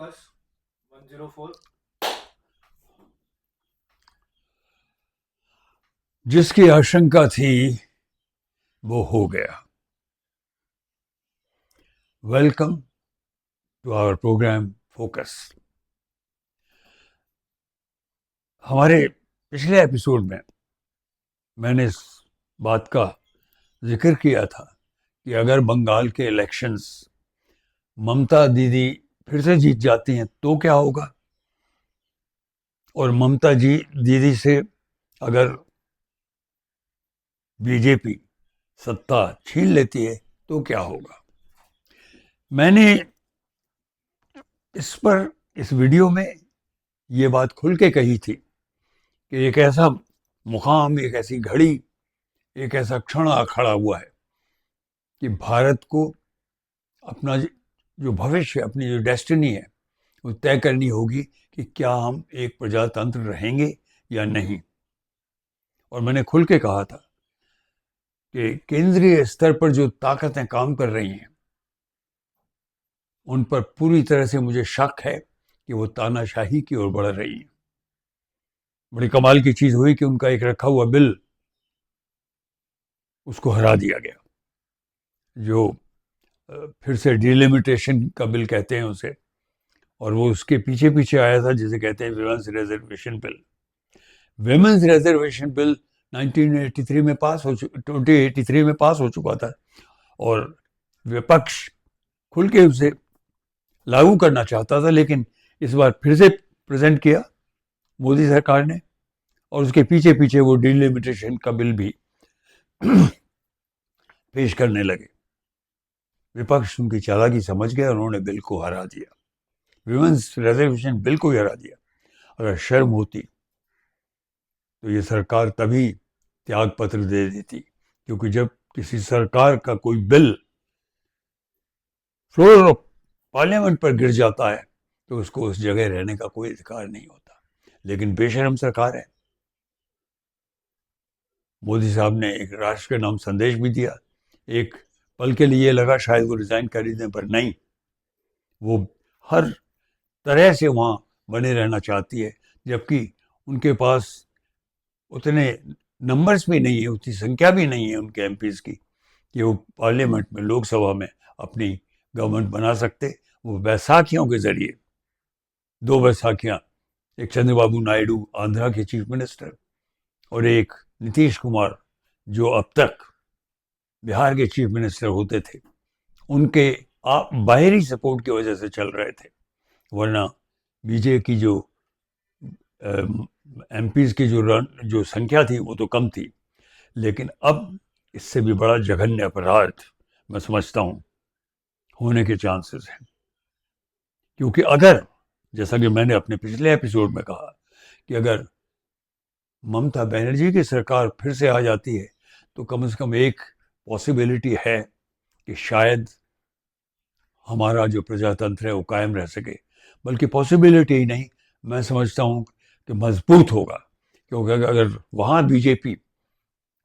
Focus 104। जिसकी आशंका थी वो हो गया। Welcome to our program focus. हमारे पिछले एपिसोड में मैंने इस बात का जिक्र किया था कि अगर बंगाल के इलेक्शंस ममता दीदी फिर से जीत जाती हैं तो क्या होगा, और ममता जी दीदी से अगर बीजेपी सत्ता छीन लेती है तो क्या होगा। मैंने इस वीडियो में ये बात खुल के कही थी कि एक ऐसा मुकाम, एक ऐसी घड़ी, एक ऐसा क्षण आ खड़ा हुआ है कि भारत को अपना जो भविष्य, अपनी जो डेस्टिनी है वो तय करनी होगी कि क्या हम एक प्रजातंत्र रहेंगे या नहीं। और मैंने खुल के कहा था कि केंद्रीय स्तर पर जो ताकतें काम कर रही हैं उन पर पूरी तरह से मुझे शक है कि वो तानाशाही की ओर बढ़ रही हैं। बड़ी कमाल की चीज हुई कि उनका एक रखा हुआ बिल, उसको हरा दिया गया, जो फिर से डिलिमिटेशन का बिल कहते हैं उसे, और वो उसके पीछे पीछे आया था जिसे कहते हैं women's reservation bill. Women's reservation bill 1983 में पास हो 2083 में पास हो चुका था और विपक्ष खुल के उसे लागू करना चाहता था, लेकिन इस बार फिर से प्रेजेंट किया मोदी सरकार ने, और उसके पीछे पीछे वो डिलिमिटेशन का बिल भी पेश करने लगे। विपक्ष उनकी चालाकी समझ गया और उन्होंने बिल को हरा दिया, विमेंस रिजर्वेशन बिल को ही हरा दिया। अगर शर्म होती तो ये सरकार तभी त्याग पत्र दे देती, क्योंकि जब किसी सरकार का कोई बिल फ्लोर ऑफ पार्लियामेंट पर गिर जाता है तो उसको उस जगह रहने का कोई अधिकार नहीं होता। लेकिन बेशरम सरकार है। मोदी साहब ने एक राष्ट्र के नाम संदेश भी दिया। एक पल के लिए लगा शायद वो रिजाइन कर ही दें, पर नहीं, वो हर तरह से वहां बने रहना चाहती है, जबकि उनके पास उतने नंबर्स भी नहीं है, उतनी संख्या भी नहीं है उनके एमपीज की कि वो पार्लियामेंट में, लोकसभा में अपनी गवर्नमेंट बना सकते। वो बैसाखियों के जरिए, दो बैसाखियां, एक चंद्रबाबू नायडू आंध्रा के चीफ मिनिस्टर और एक नीतीश कुमार जो अब तक बिहार के चीफ मिनिस्टर होते थे, उनके बाहरी सपोर्ट की वजह से चल रहे थे। वरना बीजेपी की जो एमपीज की जो संख्या थी वो तो कम थी। लेकिन अब इससे भी बड़ा जघन्य अपराध मैं समझता हूं होने के चांसेस हैं, क्योंकि अगर, जैसा कि मैंने अपने पिछले एपिसोड में कहा, कि अगर ममता बनर्जी की सरकार फिर से आ जाती है तो कम से कम एक पॉसिबिलिटी है कि शायद हमारा जो प्रजातंत्र है वो कायम रह सके। बल्कि पॉसिबिलिटी ही नहीं, मैं समझता हूं कि मजबूत होगा, क्योंकि अगर वहां बीजेपी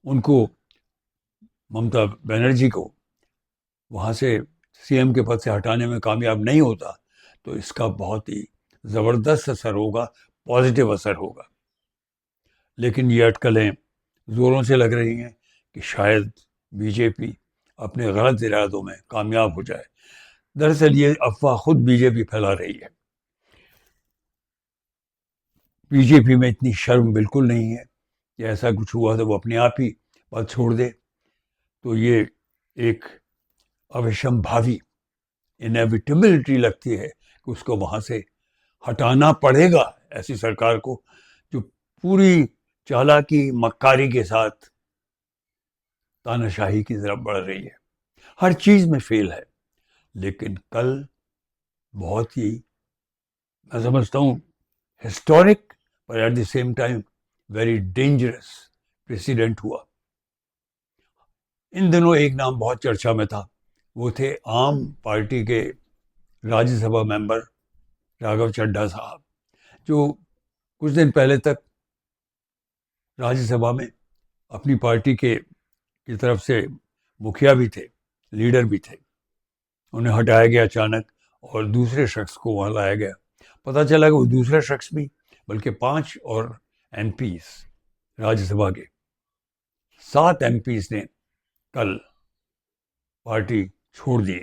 उनको, ममता बनर्जी को वहां से सीएम के पद से हटाने में कामयाब नहीं होता तो इसका बहुत ही जबरदस्त असर होगा, पॉजिटिव असर होगा। लेकिन ये अटकलें जोरों से लग रही हैं कि शायद बीजेपी अपने गलत इरादों में कामयाब हो जाए। दरअसल ये अफवाह खुद बीजेपी फैला रही है। बीजेपी में इतनी शर्म बिल्कुल नहीं है कि ऐसा कुछ हुआ तो वो अपने आप ही पद छोड़ दे। तो ये एक अविसंभावी इनएविटेबिलिटी लगती है कि उसको वहां से हटाना पड़ेगा, ऐसी सरकार को जो पूरी चालाकी मक्कारी के साथ तानाशाही की तरफ बढ़ रही है, हर चीज में फेल है। लेकिन कल बहुत ही, मैं समझता हूं, हिस्टोरिक पर at the same time very dangerous president हुआ। इन दिनों एक नाम बहुत चर्चा में था, वो थे आम पार्टी के राज्यसभा मेंबर राघव चड्ढा साहब, जो कुछ दिन पहले तक राज्यसभा में अपनी पार्टी की तरफ से मुखिया भी थे, लीडर भी थे। उन्हें हटाया गया अचानक और दूसरे शख्स को वहाँ लाया गया। पता चला कि वो दूसरा शख्स भी, बल्कि 5 और एमपीज, राज्यसभा के 7 एमपीज ने कल पार्टी छोड़ दी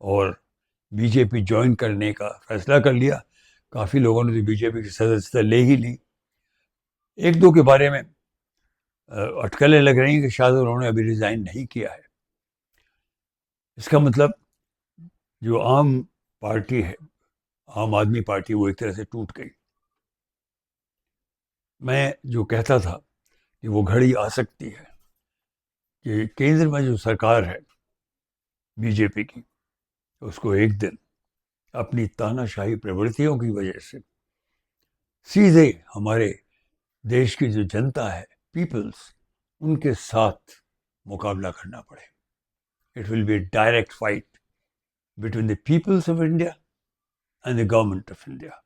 और बीजेपी ज्वाइन करने का फैसला कर लिया। काफ़ी लोगों ने तो बीजेपी की सदस्यता ले ही ली। एक दो के बारे में अटकलें लग रही हैं कि शायद उन्होंने अभी रिज़ाइन नहीं किया है। इसका मतलब जो आम पार्टी है, आम आदमी पार्टी, वो एक तरह से टूट गई। मैं जो कहता था कि वो घड़ी आ सकती है कि केंद्र में जो सरकार है बीजेपी की, उसको एक दिन अपनी तानाशाही प्रवृत्तियों की वजह से सीधे हमारे देश की जो जनता है, पीपल्स, उनके साथ मुकाबला करना पड़े। It will be direct fight between the peoples of India and the government of India.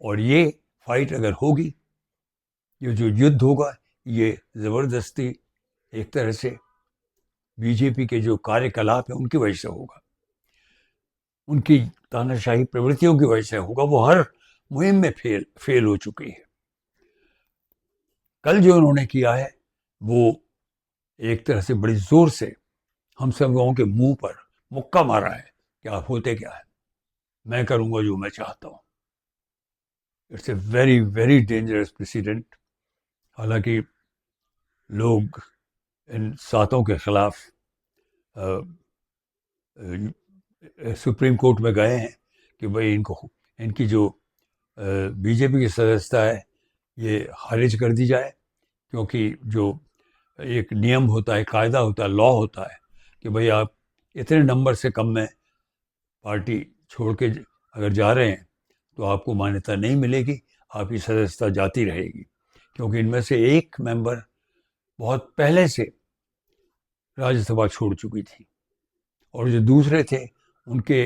और ये फाइट अगर होगी, ये जो युद्ध होगा, ये ज़बरदस्ती एक तरह से बीजेपी के जो कार्यकलाप है उनकी वजह से होगा, उनकी तानाशाही प्रवृत्तियों की वजह से होगा। वो हर मुहिम में फेल हो चुकी है। कल जो उन्होंने किया है वो एक तरह से बड़ी जोर से हम सब लोगों के मुंह पर मुक्का मारा है कि आप होते क्या है, मैं करूंगा जो मैं चाहता हूं। It's a very very dangerous president. हालांकि लोग इन सातों के खिलाफ सुप्रीम कोर्ट में गए हैं कि भाई इनकी जो बीजेपी की सदस्यता है ये खारिज कर दी जाए, क्योंकि जो एक नियम होता है, कायदा होता है, लॉ होता है कि भाई आप इतने नंबर से कम में पार्टी छोड़ के अगर जा रहे हैं तो आपको मान्यता नहीं मिलेगी, आपकी सदस्यता जाती रहेगी। क्योंकि इनमें से एक मेंबर बहुत पहले से राज्यसभा छोड़ चुकी थी और जो दूसरे थे उनके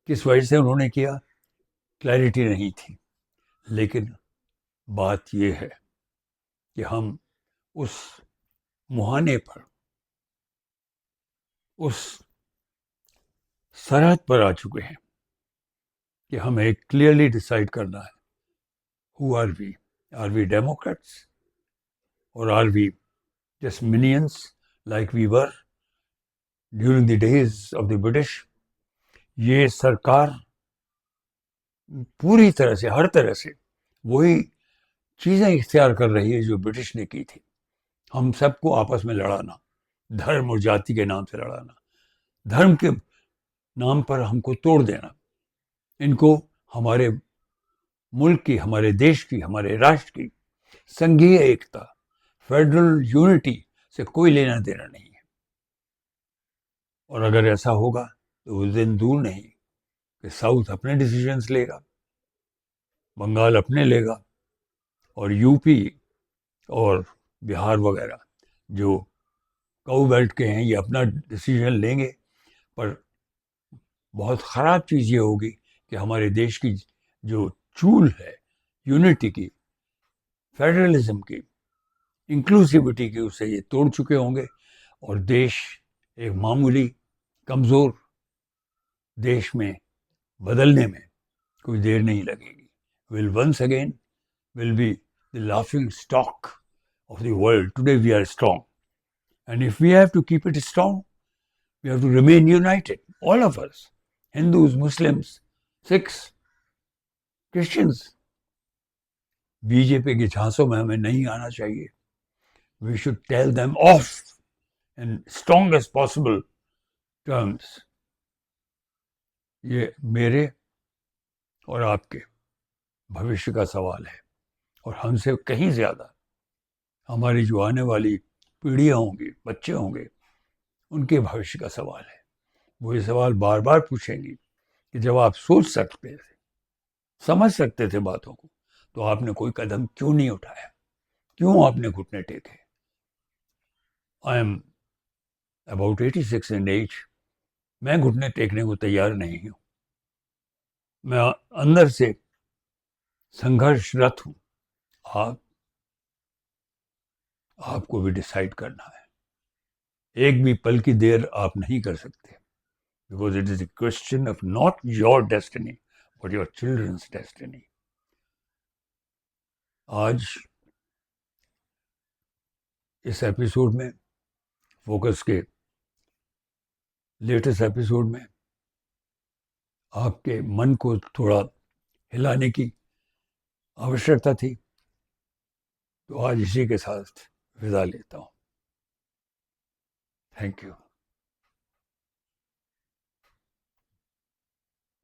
किस वजह से उन्होंने किया, क्लैरिटी नहीं थी। लेकिन बात यह है कि हम उस मुहाने पर, उस सरहद पर आ चुके हैं कि हमें क्लियरली डिसाइड करना है, who are we? Are we democrats or are we just minions like we were during the days of the British? ये सरकार पूरी तरह से, हर तरह से वही चीज़ें इख्तियार कर रही है जो ब्रिटिश ने की थी। हम सबको आपस में लड़ाना, धर्म और जाति के नाम से लड़ाना, धर्म के नाम पर हमको तोड़ देना, इनको हमारे मुल्क की, हमारे देश की, हमारे राष्ट्र की संघीय एकता, फेडरल यूनिटी से कोई लेना देना नहीं है। और अगर ऐसा होगा तो उस दिन दूर नहीं कि साउथ अपने डिसीजंस लेगा, बंगाल अपने लेगा और यूपी और बिहार वगैरह जो काऊ बेल्ट के हैं ये अपना डिसीजन लेंगे। पर बहुत ख़राब चीज़ ये होगी कि हमारे देश की जो चूल है यूनिटी की, फेडरलिज्म की, इंक्लूसिविटी की, उसे ये तोड़ चुके होंगे और देश एक मामूली कमज़ोर देश में बदलने में कोई देर नहीं लगेगी। Will once again will be the laughing stock of the world. Today we are strong. And if we have to keep it strong, we have to remain united. All of us. Hindus, Muslims, Sikhs, Christians. BJP के झांसों में हमें नहीं आना चाहिए. We should tell them off in strongest possible terms. ये मेरे और आपके भविष्य का सवाल है और हमसे कहीं ज़्यादा हमारी जो आने वाली पीढ़ियाँ होंगी, बच्चे होंगे, उनके भविष्य का सवाल है. वो ये सवाल बार बार पूछेंगी कि जब आप सोच सकते थे, समझ सकते थे बातों को, तो आपने कोई कदम क्यों नहीं उठाया, क्यों आपने घुटने टेके? I am about 86 in age. मैं घुटने टेकने को तैयार नहीं हूँ. मैं अंदर से संघर्षरत हूँ. आपको भी डिसाइड करना है. एक भी पल की देर आप नहीं कर सकते. because it is a question of not your destiny, but your children's destiny. आज इस एपिसोड में, फोकस के लेटेस्ट एपिसोड में, आपके मन को थोड़ा हिलाने की आवश्यकता थी, तो आज इसी के साथ विदा लेता हूँ. Thank you.